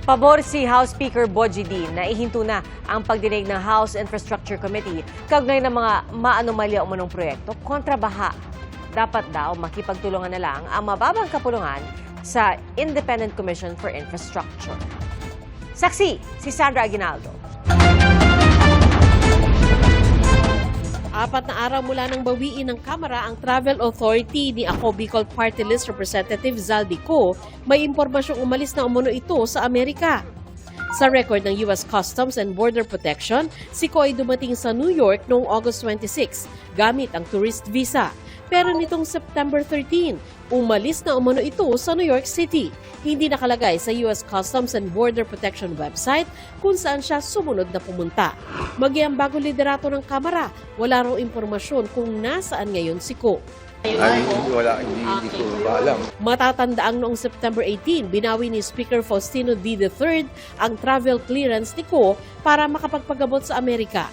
Pabor si House Speaker Bogie Dean na ihinto na ang pagdinig ng House Infrastructure Committee kaugnay ng mga maanomalya umunong proyekto kontra baha. Dapat daw makipagtulungan na lang ang mababang kapulungan sa Independent Commission for Infrastructure. Saksi si Sandra Aguinaldo. 4 na araw mula nang bawiin ng Kamara ang Travel Authority ni Ako Bicol Party List Representative Zaldico, may impormasyong umalis na umuno ito sa Amerika. Sa record ng U.S. Customs and Border Protection, si Ko ay dumating sa New York noong August 26 gamit ang tourist visa. Pero nitong September 13, umalis na umuno ito sa New York City. Hindi nakalagay sa U.S. Customs and Border Protection website kung saan siya sumunod na pumunta. Magyang bago liderato ng Kamara, wala raw impormasyon kung nasaan ngayon si Ko. Hindi ko alam. Matatandaang noong September 18, binawi ni Speaker Faustino D. III ang travel clearance ni Ko para makapagpagabot sa Amerika.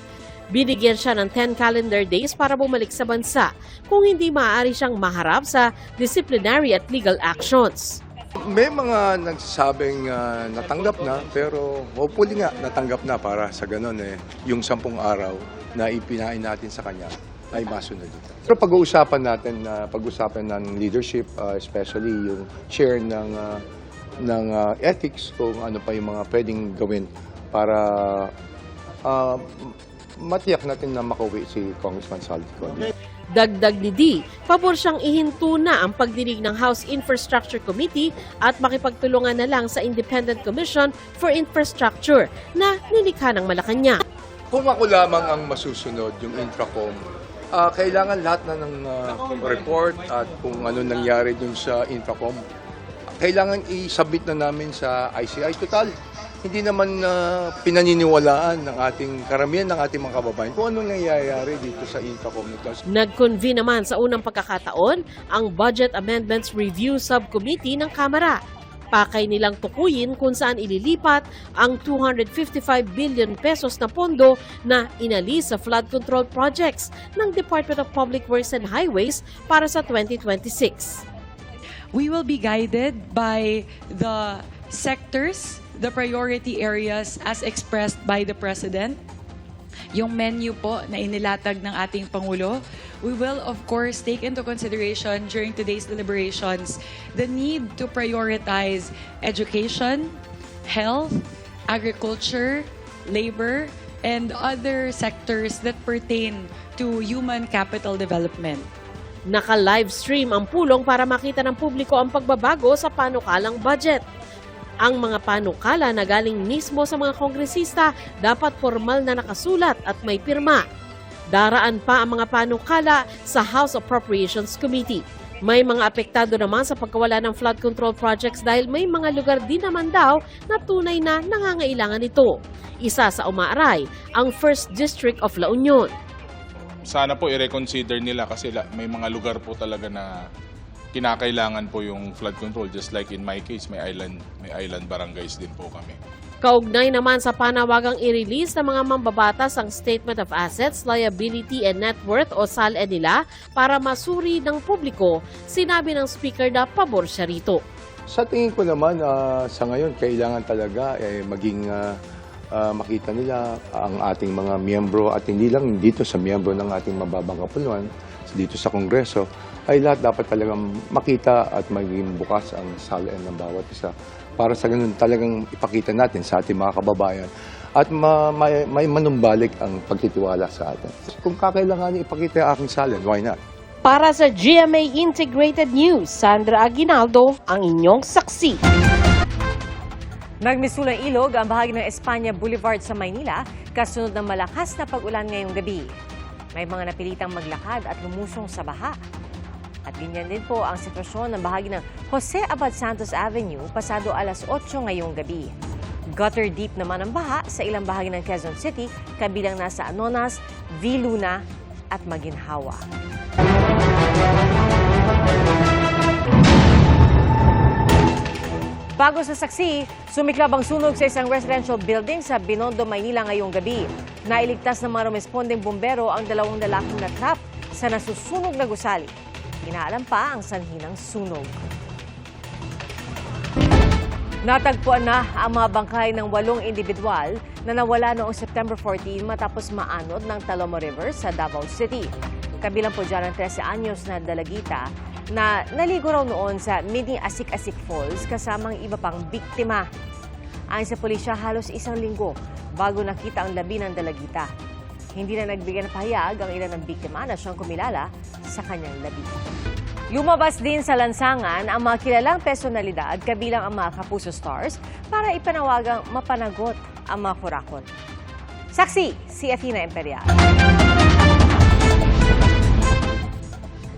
Binigyan siya ng 10 calendar days para bumalik sa bansa kung hindi maaari siyang maharap sa disciplinary at legal actions. May mga nagsasabing natanggap na, pero hopefully nga natanggap na para sa ganun yung 10 araw na ipinain natin sa kanya ay masunod ito. Pero pag-uusapan natin ng leadership, especially yung chair ng ethics, kung ano pa yung mga pwedeng gawin para matiyak natin na makauwi si Congressman Zaldico. Dagdag ni D, pabor siyang ihinto na ang pagdinig ng House Infrastructure Committee at makipagtulungan na lang sa Independent Commission for Infrastructure na nilikha ng Malacanang. Kung ako lamang ang masusunod, yung Infracom, kailangan lahat na ng report at kung ano nangyari dun sa Infracom, kailangan i-submit na namin sa ICI. Total, hindi naman pinaniniwalaan ng ating karamihan ng ating mga kababayan kung anong nangyayari dito sa Infracom nito. Nag-convene naman sa unang pagkakataon ang Budget Amendments Review Subcommittee ng Kamara. Pakay nilang tukuyin kung saan ililipat ang 255 billion pesos na pondo na inalis sa flood control projects ng Department of Public Works and Highways para sa 2026. We will be guided by the sectors, the priority areas as expressed by the President. Yung menu po na inilatag ng ating Pangulo, we will of course take into consideration during today's deliberations the need to prioritize education, health, agriculture, labor, and other sectors that pertain to human capital development. Naka-livestream ang pulong para makita ng publiko ang pagbabago sa panukalang budget. Ang mga panukala na galing mismo sa mga kongresista dapat formal na nakasulat at may pirma. Daraan pa ang mga panukala sa House Appropriations Committee. May mga apektado naman sa pagkawala ng flood control projects dahil may mga lugar din naman daw na tunay na nangangailangan nito. Isa sa umaaray, ang 1st District of La Union. Sana po i-reconsider nila kasi may mga lugar po talaga na kinakailangan po yung flood control. Just like in my case, may island barangays din po kami. Kaugnay naman sa panawagang i-release ng mga mambabatas ang Statement of Assets, Liability and Net Worth o SALE nila para masuri ng publiko, sinabi ng Speaker na pabor siya rito. Sa tingin ko naman, sa ngayon, kailangan talaga maging makita nila ang ating mga miyembro at hindi lang dito sa miyembro ng ating mababang kapuluan, dito sa Kongreso, ay lahat dapat talagang makita at maging bukas ang SALE ng bawat isa. Para sa ganun talagang ipakita natin sa ating mga kababayan at may manumbalik ang pagtitiwala sa atin. Kung kakailangan ipakita ang aking SALE, why not? Para sa GMA Integrated News, Sandra Aguinaldo, ang inyong saksi. Nagmisulang ilog ang bahagi ng Espanya Boulevard sa Maynila kasunod ng malakas na pag-ulan ngayong gabi. May mga napilitang maglakad at lumusong sa baha. At ganyan din po ang sitwasyon ng bahagi ng Jose Abad Santos Avenue pasado alas 8 ngayong gabi. Gutter deep naman ang baha sa ilang bahagi ng Quezon City, kabilang nasa Anonas, Viluna at Maginhawa. Bago sa saksi, sumiklab ang sunog sa isang residential building sa Binondo, Maynila ngayong gabi. Nailigtas ng mga rumespondeng bumbero ang 2 lalaking natrap sa nasusunog na gusali. Inaalam pa ang sanhi ng sunog. Natagpuan na ang mga bangkay ng 8 individual na nawala noong September 14 matapos maanod ng Talomo River sa Davao City. Kabilang po dyan ang 13 anyos na dalagita na naligo raw noon sa mini Asik-Asik Falls kasamang iba pang biktima. Ayon sa pulisya, halos 1 linggo bago nakita ang labi ng dalagita. Hindi na nagbigay ng pahayag ang ilan ng biktima na siyang kumilala sa kanyang labi. Lumabas din sa lansangan ang mga kilalang personalidad kabilang ang mga Kapuso Stars para ipanawagang mapanagot ang mga kurakot. Saksi, si Athena Imperial.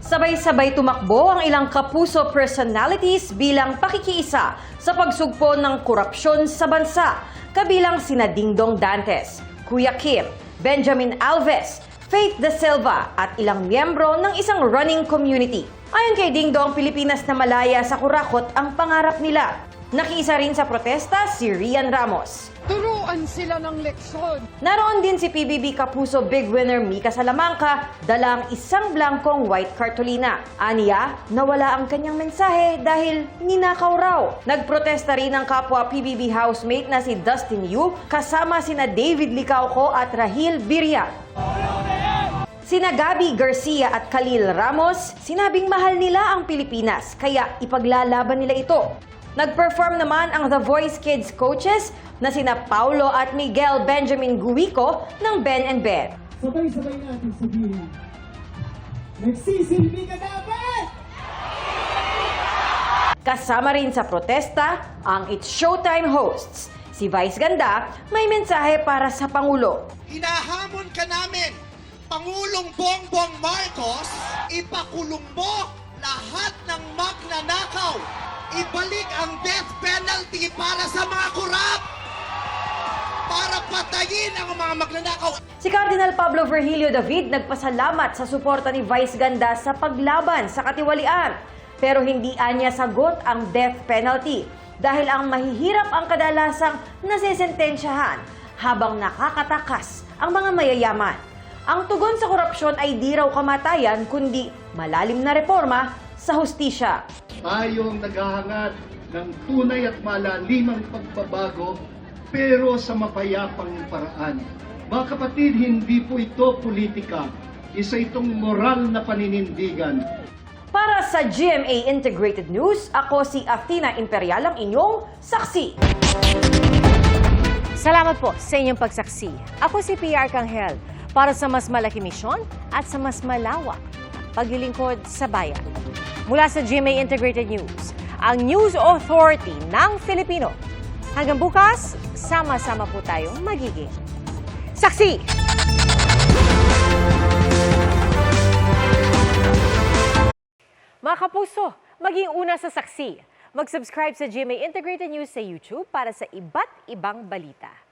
Sabay-sabay tumakbo ang ilang Kapuso personalities bilang pakikiisa sa pagsugpo ng korupsyon sa bansa, kabilang sina Dingdong Dantes, Kuya Kim, Benjamin Alves, Faith De Silva at ilang miyembro ng isang running community. Ayon kay Dingdong, Pilipinas na malaya sa kurakot ang pangarap nila. Nakiisa rin sa protesta si Rian Ramos. Turuan sila ng leksyon. Naroon din si PBB Kapuso big winner Mika Salamanca, dala ang isang blankong white cartolina. Aniya, nawala ang kanyang mensahe dahil ninakaw raw. Nagprotesta rin ang kapwa PBB housemate na si Dustin Yu, kasama sina David Licauco at Rahil Birria. Sina Gabby Garcia at Khalil Ramos, sinabing mahal nila ang Pilipinas, kaya ipaglalaban nila ito. Nag-perform naman ang The Voice Kids coaches na sina Paulo at Miguel Benjamin Guico ng Ben and Ben. Sabay-sabay natin sabihin, nagsisilbi ka dapat! Kasama rin sa protesta ang It's Showtime hosts. Si Vice Ganda may mensahe para sa Pangulo. Hinahamon ka namin, Pangulong Bongbong Marcos, ipakulong mo lahat ng magnanakaw. Ibalik ang death penalty para sa mga kurap. Para patayin ang mga magnanakaw. Si Cardinal Pablo Virgilio David nagpasalamat sa suporta ni Vice Ganda sa paglaban sa katiwalian. Pero hindi anya sagot ang death penalty dahil ang mahihirap ang kadalasang nasesentensyahan habang nakakatakas ang mga mayayaman. Ang tugon sa korupsyon ay di raw kamatayan kundi malalim na reforma sa hustisya. Tayo ang naghahangad ng tunay at malalimang pagbabago pero sa mapayapang paraan. Mga kapatid, hindi po ito politika. Isa itong moral na paninindigan. Para sa GMA Integrated News, ako si Athena Imperial, ang inyong saksi. Salamat po sa inyong pagsaksi. Ako si PR Kanghel para sa mas malaki misyon at sa mas malawak na paglilingkod sa bayan. Mula sa GMA Integrated News, ang News Authority ng Filipino. Hanggang bukas, sama-sama po tayong magiging saksi! Mga kapuso, maging una sa saksi. Mag-subscribe sa GMA Integrated News sa YouTube para sa iba't ibang balita.